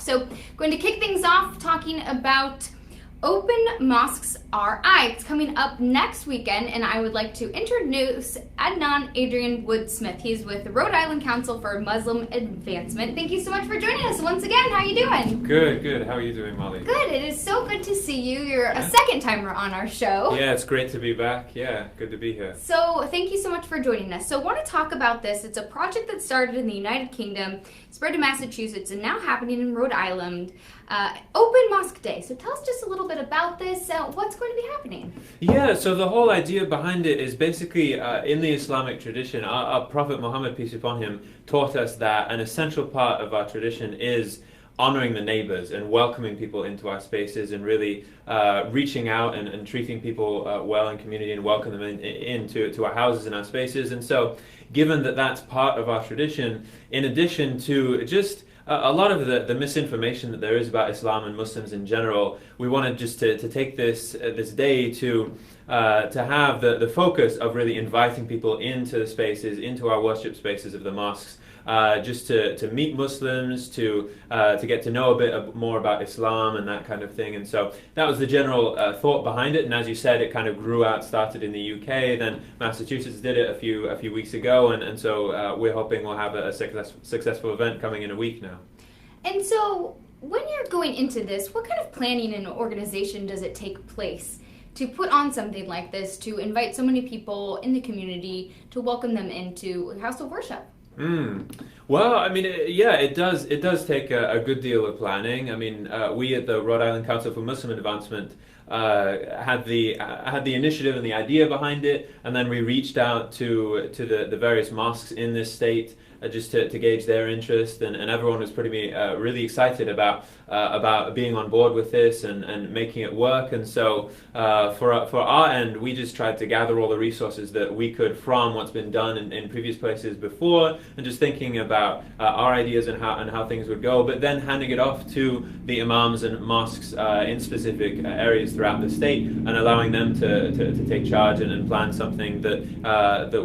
So going to kick things off talking about Open Mosques RI. It's coming up next weekend, and I would like to introduce Adnan Adrian Woodsmith. He's with the Rhode Island Council for Muslim Advancement. Thank you so much for joining us once again. How are you doing? Good. How are you doing, Molly? Good. It is so good to see you. You're a second timer on our show. Yeah, it's great to be back. Yeah, good to be here. So thank you so much for joining us. So I want to talk about this. It's a project that started in the United Kingdom, spread to Massachusetts, and now happening in Rhode Island. Open Mosque Day. So tell us just a little bit about this. What's going to be happening? Yeah, so the whole idea behind it is basically in the Islamic tradition, our Prophet Muhammad, peace be upon him, taught us that an essential part of our tradition is honoring the neighbors and welcoming people into our spaces and really reaching out and treating people well in community and welcoming them into our houses and our spaces. And so given that that's part of our tradition, in addition to just a lot of the misinformation that there is about Islam and Muslims in general, we wanted just to take this day to have the focus of really inviting people into the spaces, into our worship spaces of the mosques, just to meet Muslims, to get to know a bit more about Islam and that kind of thing. And so that was the general thought behind it. And as you said, it kind of grew out, started in the UK, then Massachusetts did it a few weeks ago, and so we're hoping we'll have a successful event coming in a week now. And so when you're going into this, what kind of planning and organization does it take place to put on something like this, to invite so many people in the community, to welcome them into a house of worship? Well, I mean, it does take a good deal of planning. I mean, we at the Rhode Island Council for Muslim Advancement had the initiative and the idea behind it, and then we reached out to the various mosques in this state just to gauge their interest, and everyone was really excited about being on board with this and making it work. And so for our end, we just tried to gather all the resources that we could from what's been done in previous places before, and just thinking about our ideas and how things would go, but then handing it off to the imams and mosques in specific areas throughout the state, and allowing them to take charge and plan something that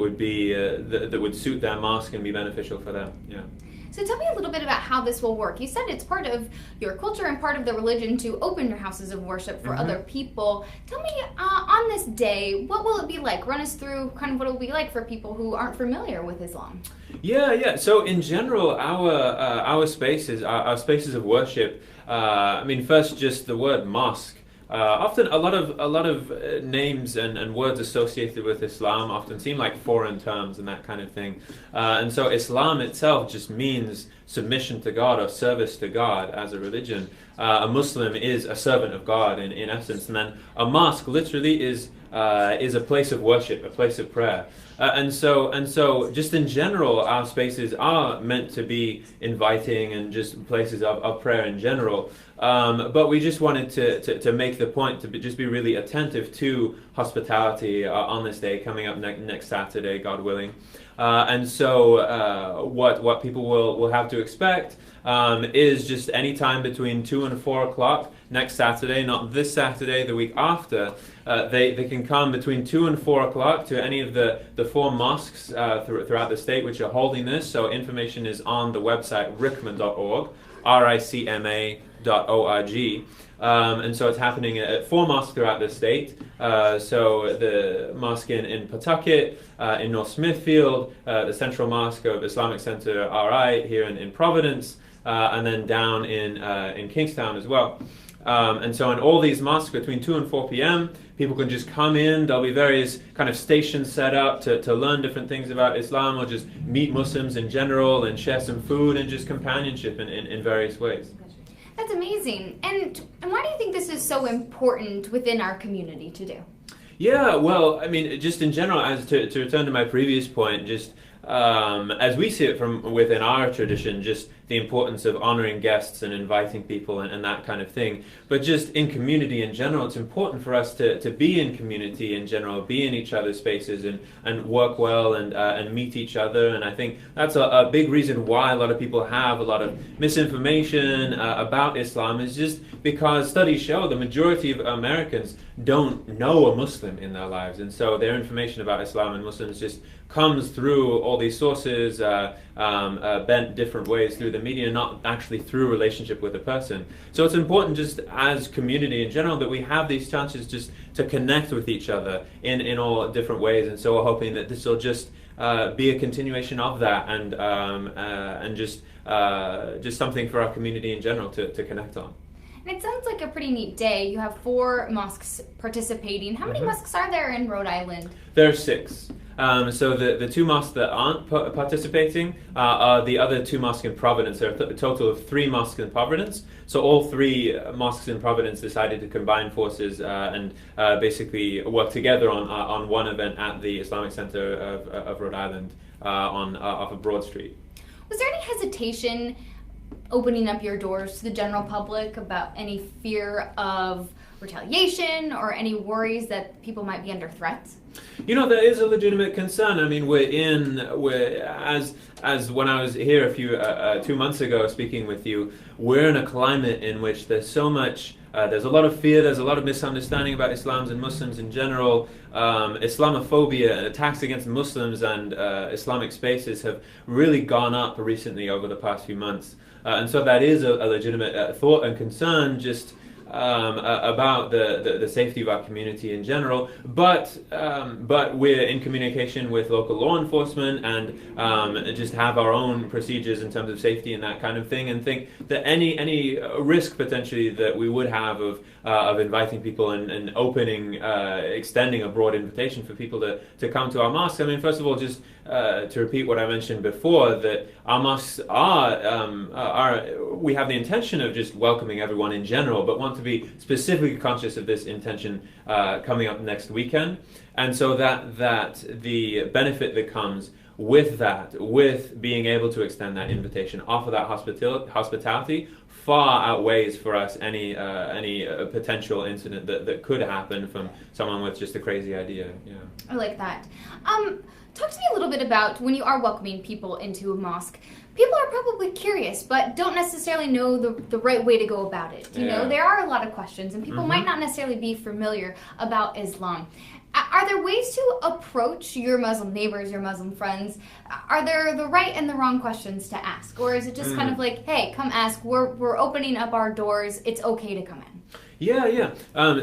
would suit their mosque and be beneficial for them. Yeah. So tell me a little bit about how this will work. You said it's part of your culture and part of the religion to open your houses of worship for other people. Tell me, on this day, what will it be like? Run us through kind of what it will be like for people who aren't familiar with Islam. Yeah. So in general, our spaces of worship. I mean, first, just the word mosque. Often a lot of names and words associated with Islam often seem like foreign terms and that kind of thing. And so Islam itself just means submission to God or service to God as a religion. A Muslim is a servant of God in essence. And then a mosque literally is a place of worship, a place of prayer. And so just in general, our spaces are meant to be inviting and just places of prayer in general. But we just wanted to make the point to just be really attentive to hospitality on this day coming up next Saturday, God willing. And so what people will have to expect is just any time between 2 and 4 o'clock next Saturday, not this Saturday, the week after. They can come between 2 and 4 o'clock to any of the 4 mosques throughout the state which are holding this. So information is on the website ricma.org, ricma.org. And so it's happening at 4 mosques throughout the state. So the mosque in Pawtucket, in North Smithfield, the Central Mosque of Islamic Center RI here in Providence, and then down in Kingstown as well. And so in all these mosques between 2 and 4 p.m., people can just come in. There'll be various kind of stations set up to learn different things about Islam, or just meet Muslims in general and share some food and just companionship in various ways. That's amazing. And why do you think this is so important within our community to do? Yeah, well, I mean, just in general, as to return to my previous point, just as we see it from within our tradition, just the importance of honoring guests and inviting people and that kind of thing. But just in community in general, it's important for us to be in community in general, be in each other's spaces and work well and meet each other. And I think that's a big reason why a lot of people have a lot of misinformation about Islam, is just because studies show the majority of Americans don't know a Muslim in their lives. And so their information about Islam and Muslims just comes through all these sources, bent different ways through the media, not actually through relationship with a person. So it's important just as community in general that we have these chances just to connect with each other in all different ways. And so we're hoping that this will just be a continuation of that, and just something for our community in general to connect on. And it sounds like a pretty neat day. You have 4 mosques participating. How many mosques are there in Rhode Island? There are 6. So the 2 mosques that aren't participating are the other 2 mosques in Providence. There are a total of 3 mosques in Providence. So all 3 mosques in Providence decided to combine forces and basically work together on one event at the Islamic Center of Rhode Island off of Broad Street. Was there any hesitation opening up your doors to the general public about any fear of retaliation or any worries that people might be under threat? You know, there is a legitimate concern. I mean, as when I was here a few 2 months ago speaking with you, we're in a climate in which there's so much. There's a lot of fear. There's a lot of misunderstanding about Islam and Muslims in general. Islamophobia and attacks against Muslims and Islamic spaces have really gone up recently over the past few months. And so that is a legitimate thought and concern just about the safety of our community in general. But we're in communication with local law enforcement and just have our own procedures in terms of safety and that kind of thing, and think that any risk potentially that we would have of inviting people and opening, extending a broad invitation for people to come to our mosques. I mean, first of all, just to repeat what I mentioned before, that our mosques we have the intention of just welcoming everyone in general, but want to be specifically conscious of this intention coming up next weekend. And so that the benefit that comes with that, with being able to extend that invitation, offer that hospitality, far outweighs for us any potential incident that could happen from someone with just a crazy idea. Yeah, I like that. Talk to me a little bit about when you are welcoming people into a mosque. People are probably curious, but don't necessarily know the right way to go about it. You know, there are a lot of questions, and people might not necessarily be familiar about Islam. Are there ways to approach your Muslim neighbors, your Muslim friends? Are there the right and the wrong questions to ask? Or is it just kind of like, hey, come ask, we're opening up our doors, it's okay to come in? Yeah.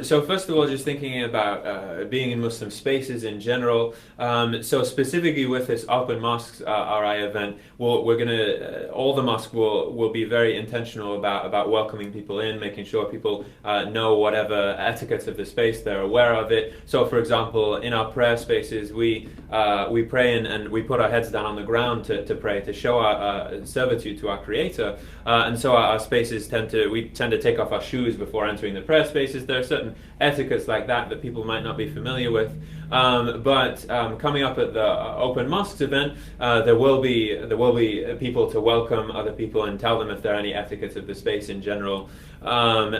So first of all, just thinking about being in Muslim spaces in general. So specifically with this Open Mosques RI event, we're gonna all the mosques will be very intentional about welcoming people in, making sure people know whatever etiquette of the space, they're aware of it. So for example, in our prayer spaces, we pray and we put our heads down on the ground to pray, to show our servitude to our Creator. And so our spaces tend to take off our shoes before entering the prayer spaces. There are certain etiquettes like that people might not be familiar with. But coming up at the Open Mosques event, there will be people to welcome other people and tell them if there are any etiquettes of the space in general. But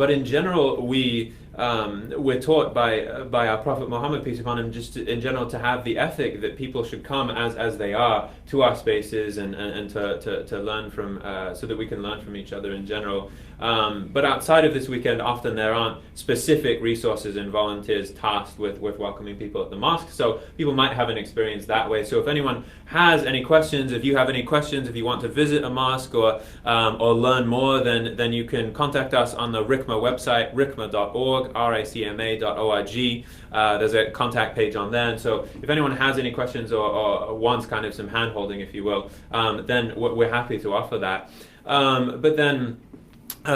in general, we're taught by our Prophet Muhammad, peace upon him, just in general to have the ethic that people should come as they are to our spaces and to learn from, so that we can learn from each other in general. But outside of this weekend, often there aren't specific resources and volunteers tasked with welcoming people at the mosque, so people might have an experience that way. So if anyone has any questions, if you have any questions, if you want to visit a mosque or learn more, then you can contact us on the RICMA website, ricma.org, ricma.org. There's a contact page on there, and so if anyone has any questions or wants kind of some hand-holding, if you will, then we're happy to offer that. But then,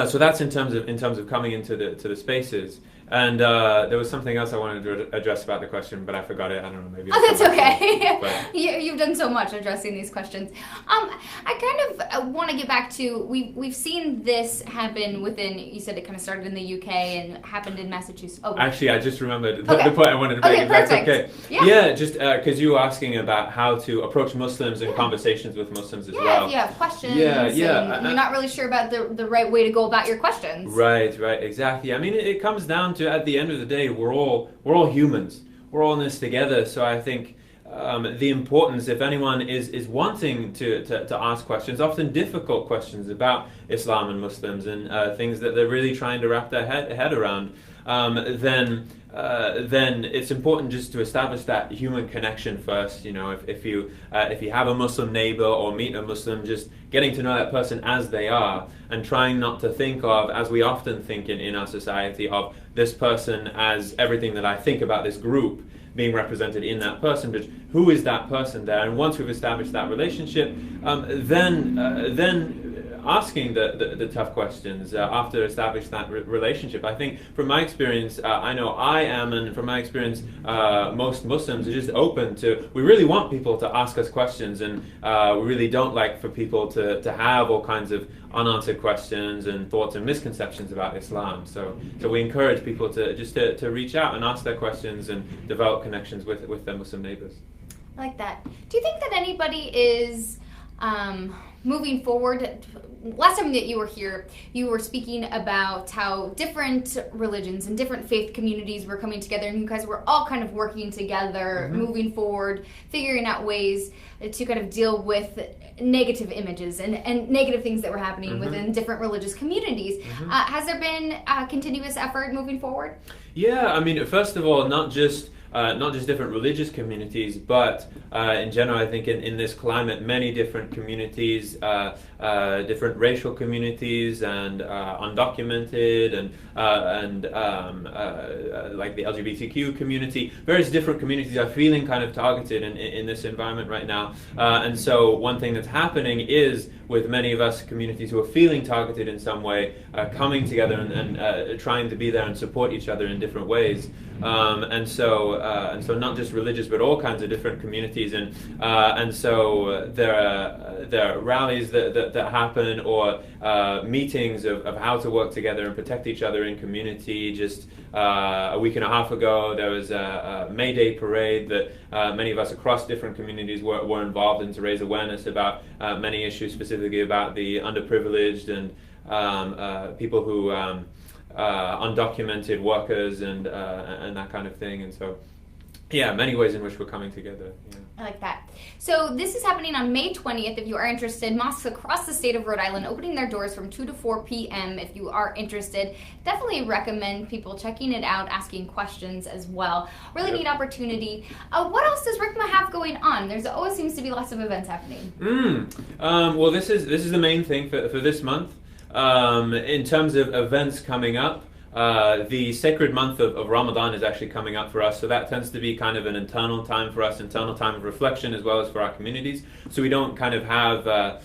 so that's in terms of coming into the spaces. And there was something else I wanted to address about the question, but I forgot it. I don't know, maybe. Oh, that's okay. You've done so much addressing these questions. I kind of want to get back to, we've seen this happen within, you said it kind of started in the UK and happened in Massachusetts. Oh, actually, I just remembered the point I wanted to make. Okay, perfect. That's okay. Yeah, just because you were asking about how to approach Muslims in conversations with Muslims as well. Yeah, questions. Yeah. And you're not really sure about the right way to go about your questions. Right, exactly. I mean, it comes down to, at the end of the day, we're all humans. We're all in this together. So I think the importance, if anyone is wanting to ask questions, often difficult questions about Islam and Muslims and things that they're really trying to wrap their head around, then it's important just to establish that human connection first. You know, if you have a Muslim neighbor or meet a Muslim, just getting to know that person as they are, and trying not to think of, as we often think in our society, of this person as everything that I think about this group being represented in that person, but who is that person there? And once we've established that relationship, then asking the tough questions after establish that relationship. I think from my experience, I know I am, and from my experience, most Muslims are just open to, we really want people to ask us questions, and we really don't like for people to have all kinds of unanswered questions and thoughts and misconceptions about Islam. So we encourage people to reach out and ask their questions and develop connections with their Muslim neighbors. I like that. Do you think that anybody is moving forward? Last time that you were here, you were speaking about how different religions and different faith communities were coming together, and you guys were all kind of working together, moving forward, figuring out ways to kind of deal with negative images and negative things that were happening within different religious communities. Has there been a continuous effort moving forward? Yeah, I mean, first of all, not just different religious communities, but in general, I think in this climate, many different communities, different racial communities, and undocumented, and like the LGBTQ community, various different communities are feeling kind of targeted in this environment right now. And so one thing that's happening is, with many of us communities who are feeling targeted in some way, coming together and trying to be there and support each other in different ways. And so not just religious, but all kinds of different communities, and so there are rallies that happen, or meetings of how to work together and protect each other in community. Just a week and a half ago, there was a May Day parade that many of us across different communities were involved in, to raise awareness about many issues, specifically about the underprivileged and people who undocumented workers and that kind of thing. And so, yeah, many ways in which we're coming together. Yeah. I like that. So this is happening on May 20th. If you are interested, mosques across the state of Rhode Island opening their doors from 2 to 4 p.m. If you are interested, definitely recommend people checking it out, asking questions as well. Really neat opportunity. What else does RICMA have going on? There's always seems to be lots of events happening. Well, this is the main thing for this month. In terms of events coming up, the sacred month of Ramadan is actually coming up for us, so that tends to be kind of an internal time for us, internal time of reflection, as well as for our communities. So we don't kind of have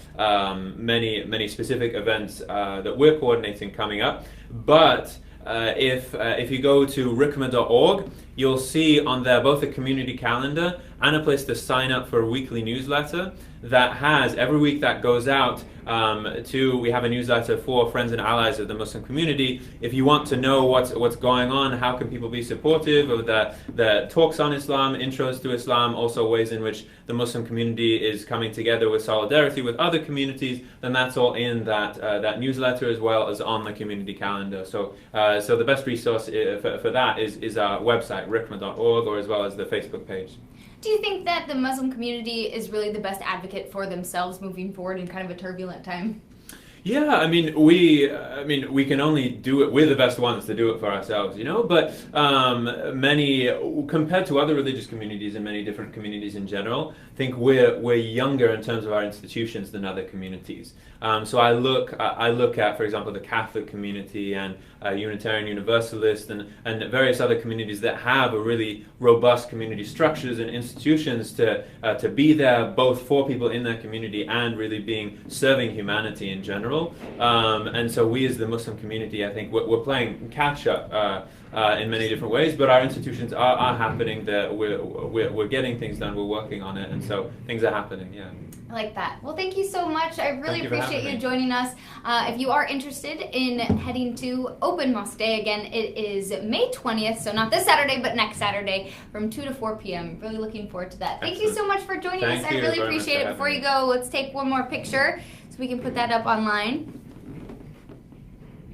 many specific events that we're coordinating coming up, but if you go to ricma.org, you'll see on there both a community calendar and a place to sign up for a weekly newsletter that has, every week that goes out, we have a newsletter for friends and allies of the Muslim community. If you want to know what's going on, how can people be supportive of the talks on Islam, intros to Islam, also ways in which the Muslim community is coming together with solidarity with other communities, then that's all in that newsletter, as well as on the community calendar. So the best resource for that is our website, ricma.org, or as well as the Facebook page. Do you think that the Muslim community is really the best advocate for themselves moving forward in kind of a turbulent time? Yeah, I mean, we can only do it. We're the best ones to do it for ourselves, you know. But many, compared to other religious communities and many different communities in general, I think we're younger in terms of our institutions than other communities. So I look at, for example, the Catholic community and Unitarian Universalist and various other communities that have a really robust community structures and institutions to be there both for people in their community and really serving humanity in general. And so we as the Muslim community, I think we're playing catch up in many different ways, but our institutions are happening. That we're getting things done. We're working on it, and so things are happening. Yeah. I like that. Well, thank you so much. I really appreciate you joining us. If you are interested in heading to Open Mosque Day, again, it is May 20th, so not this Saturday, but next Saturday from 2 to 4 p.m. Really looking forward to that. Thank you so much for joining us. I really appreciate it. Before you go, let's take one more picture so we can put that up online.